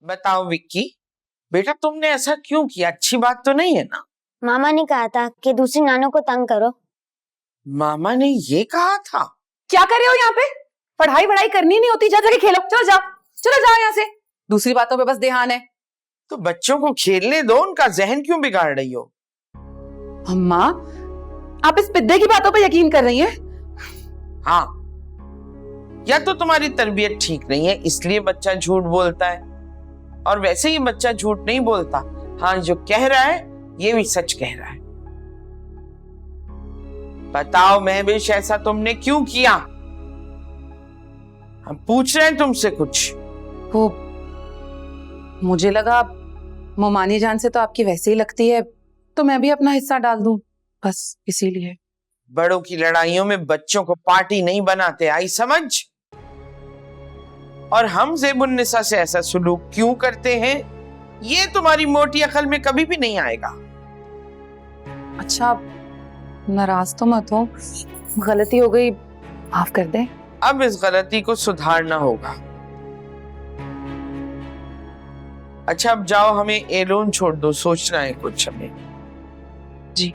बताओ विक्की, बेटा तुमने ऐसा क्यों किया? अच्छी बात तो नहीं है ना। मामा ने कहा था कि दूसरी नानों को तंग करो। मामा ने ये कहा था? क्या कर रहे हो यहाँ पे? पढ़ाई करनी नहीं होती, जा जाके खेलो। चलो जाओ यहाँ से। दूसरी बातों पे बस ध्यान है। तो बच्चों को खेलने दो, उनका जहन क्यों बिगाड़ रही हो? अम्मा, आप इस पिद्दे की बातों पे यकीन कर रही हैं? हाँ, या तो तुम्हारी तरबियत ठीक नहीं है इसलिए बच्चा झूठ बोलता है, और वैसे ही बच्चा झूठ नहीं बोलता। हाँ, जो कह रहा है ये भी सच कह रहा है। बताओ महविश, ऐसा तुमने क्यों किया? हम पूछ रहे हैं तुमसे कुछ। वो मुझे लगा मोमानी जान से तो आपकी वैसे ही लगती है, तो मैं भी अपना हिस्सा डाल दूं, बस इसीलिए। बड़ों की लड़ाइयों में बच्चों को पार्टी नहीं बनाते, आई समझ? और हम ज़ेबुन्निसा से ऐसा सुलूक क्यों करते हैं, ये तुम्हारी मोटी अकल में कभी भी नहीं आएगा। अच्छा, नाराज तो मत हो, गलती हो गई, माफ कर दे। अब इस गलती को सुधारना होगा। अच्छा, अब जाओ, हमें एलोन छोड़ दो, सोचना है कुछ हमें। जी।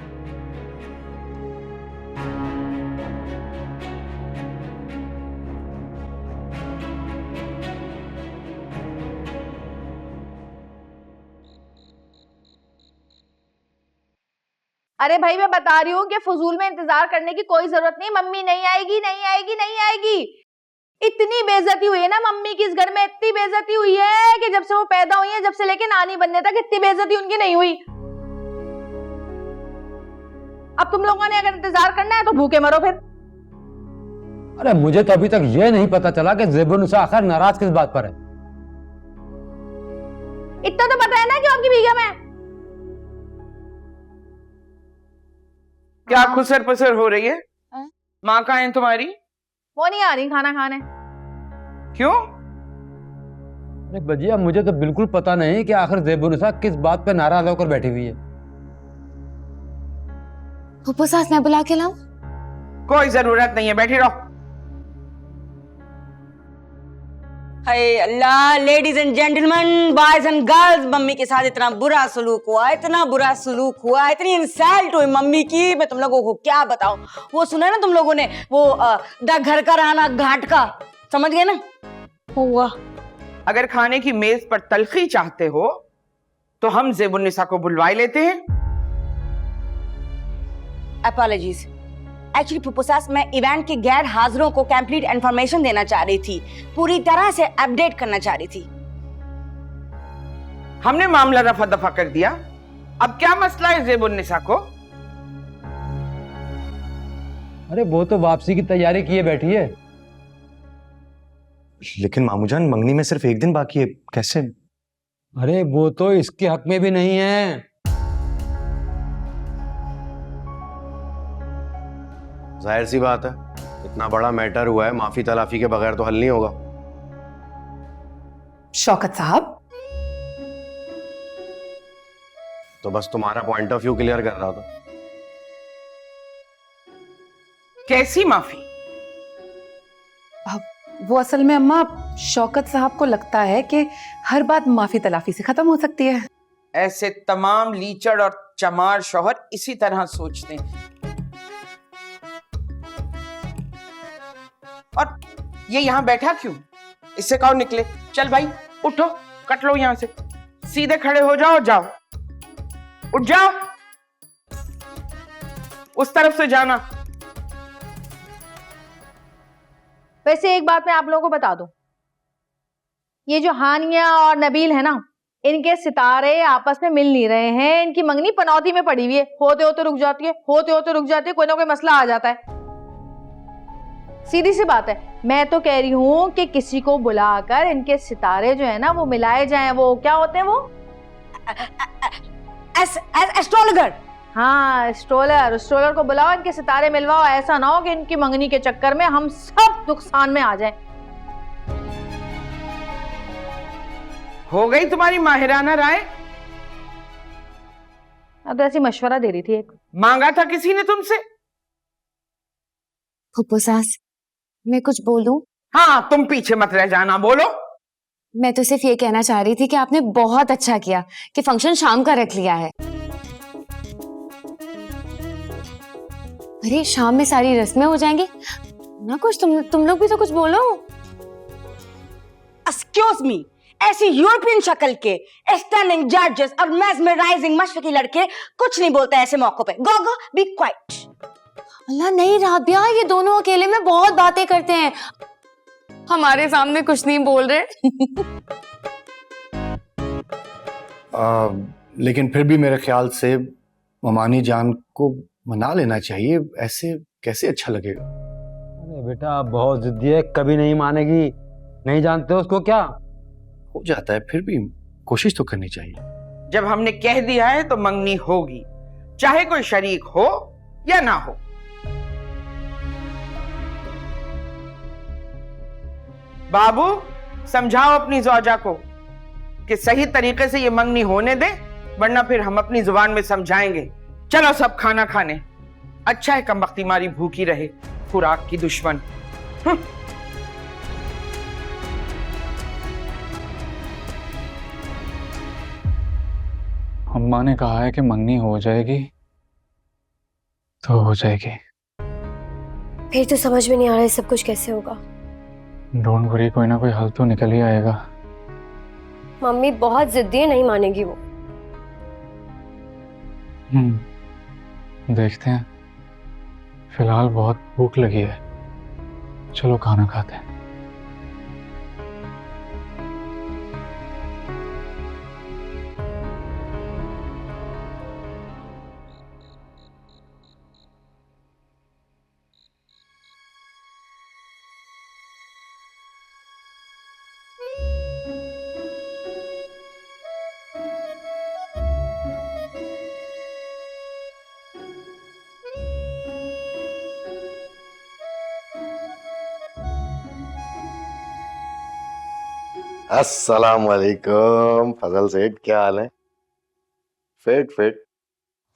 अरे भाई, मैं बता रही हूँ कि फजूल में इंतजार करने की कोई जरूरत नहीं। मम्मी नहीं आएगी, नहीं आएगी, नहीं आएगी। इतनी बेइज्जती हुई है ना मम्मी की इस घर में, इतनी बेइज्जती हुई है कि जब से वो पैदा हुई है, जब से लेके नानी बनने तक, इतनी बेइज्जती उनकी नहीं हुई। अब तुम लोगों ने अगर इंतजार करना है तो भूखे मरो फिर। अरे मुझे तो अभी तक ये नहीं पता चला कि ज़ेबुन्निसा आखिर नाराज किस बात पर है। इतना तो पता है ना कि आपकी बेगम है। क्या खुसर पुसर हो रही है? माँ कहाँ है तुम्हारी? वो नहीं आ रही खाना खाने। क्यों? अरे भजिया, मुझे तो बिल्कुल पता नहीं कि आखिर ज़ेबुन्निसा किस बात पे नाराज होकर बैठी हुई है। फूफो सास, मैं बुला के लाऊं? कोई जरूरत नहीं है, बैठी रहो। हाय Allah, ladies and gentleman, boys and girls, mummy के साथ इतना बुरा सलूक हुआ, इतना बुरा सलूक हुआ, इतनी इंसल्ट हुई मम्मी की, मैं तुम लोगों को क्या बताऊं। वो सुना है ना तुम लोगों ने, वो द घर का रहना घाट का, समझ गए ना? हुआ। अगर खाने की मेज पर तलखी चाहते हो तो हम ज़ेबुन्निसा को बुलवाए लेते हैं। अपॉलॉजीज। एक्चुअली फूफो सास, मैं इवेंट के गैर हाजिरों को कंप्लीट इंफॉर्मेशन देना चाह रही थी, पूरी तरह से अपडेट करना चाह रही थी। हमने मामला रफा दफा कर दिया, अब क्या मसला है ज़ेबुन्निसा को? अरे वो तो वापसी की तैयारी किए बैठी है। लेकिन मामूजान, मंगनी में सिर्फ एक दिन बाकी है, कैसे? अरे वो तो इसके हक में भी नहीं है। जाहिर सी बात है, इतना बड़ा मैटर हुआ है, माफी तलाफी के बगैर तो हल नहीं होगा। शौकत साहब, तो बस तुम्हारा पॉइंट ऑफ व्यू क्लियर कर रहा था। कैसी माफी? वो असल में अम्मा, शौकत साहब को लगता है कि हर बात माफी तलाफी से खत्म हो सकती है। ऐसे तमाम लीचड़ और चमार शौहर इसी तरह सोचते हैं। और ये यहाँ बैठा क्यों? इससे कहो निकले। चल भाई, उठो, कट लो यहां से, सीधे खड़े हो जाओ, जाओ, उठ जाओ, उस तरफ से जाना। वैसे एक बात मैं आप लोगों को बता दूं, ये जो हानिया और नबील है ना, इनके सितारे आपस में मिल नहीं रहे हैं। इनकी मंगनी पनौती में पड़ी हुई है, होते होते रुक जाती है, होते होते रुक जाती है, कोई ना कोई मसला आ जाता है। सीधी सी बात है, मैं तो कह रही हूं कि किसी को बुलाकर इनके सितारे जो है ना वो मिलाए जाएं। वो क्या होते हैं वो? एस्ट्रोलॉगर। हाँ, एस्ट्रोलर को बुलाओ, इनके सितारे मिलवाओ। ऐसा ना हो कि इनकी मंगनी के चक्कर में हम सब नुकसान में आ जाएं। हो गई तुम्हारी माहिराना राय? अब तो ऐसी मशवरा दे रही थी। एक मांगा था किसी ने तुमसे? फूफो सास, मैं कुछ बोलूं? हाँ, तुम पीछे मत रह जाना, बोलो। मैं तो सिर्फ ये कहना चाह रही थी कि आपने बहुत अच्छा किया कि फंक्शन शाम का रख लिया है। अरे शाम में सारी रस्में हो जाएंगी ना। कुछ तुम लोग भी तो कुछ बोलो। एक्सक्यूज मी, ऐसी यूरोपियन शक्ल के स्टनिंग जजेस और मेस्मराइजिंग मशरकी लड़के कुछ नहीं बोलते ऐसे मौकों पे। गो गो बी क्वाइट। अल्लाह नहीं राबिया, ये दोनों अकेले में बहुत बातें करते हैं, हमारे सामने कुछ नहीं बोल रहे। लेकिन फिर भी मेरे ख्याल से ममानी जान को मना लेना चाहिए, ऐसे कैसे अच्छा लगेगा। अरे बेटा आप बहुत जिद्दी है, कभी नहीं मानेगी। नहीं जानते हो उसको क्या हो जाता है, फिर भी कोशिश तो करनी चाहिए। जब हमने कह दिया है तो मंगनी होगी, चाहे कोई शरीक हो या ना हो। बाबू समझाओ अपनी ज़ौजा को कि सही तरीके से ये मंगनी होने दे, वरना फिर हम अपनी जुबान में समझाएंगे। चलो सब खाना खाने। अच्छा है कमबख्ती मारी भूखी रहे, खुराक की दुश्मन। अम्मा ने कहा है कि मंगनी हो जाएगी तो हो जाएगी। फिर तो समझ में नहीं आ रहा है सब कुछ कैसे होगा। डोंट वरी, कोई ना कोई हल तो निकल ही आएगा। मम्मी बहुत जिद्दी है, नहीं मानेगी वो। देखते हैं, फिलहाल बहुत भूख लगी है, चलो खाना खाते हैं। अस्सलाम वालेकुम फजल सेठ, क्या हाल है? फिट फिट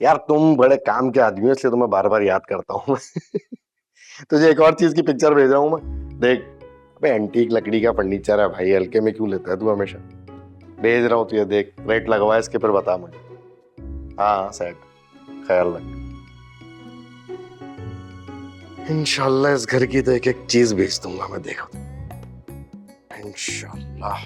यार, तुम बड़े काम के आदमी हो इसलिए तुम्हें बार बार याद करता हूँ। तुझे एक और चीज की पिक्चर भेज रहा हूँ मैं, देख। अबे एंटीक लकड़ी का फर्नीचर है भाई, हल्के में क्यों लेता है तू हमेशा? भेज रहा हूँ तुझे, देख। रेट लगवा इसके फिर बता मुझे। हाँ सेठ, ख्याल रख। इंशाल्लाह इस घर की तो एक एक चीज भेज दूंगा मैं, देखो इंशाल्लाह।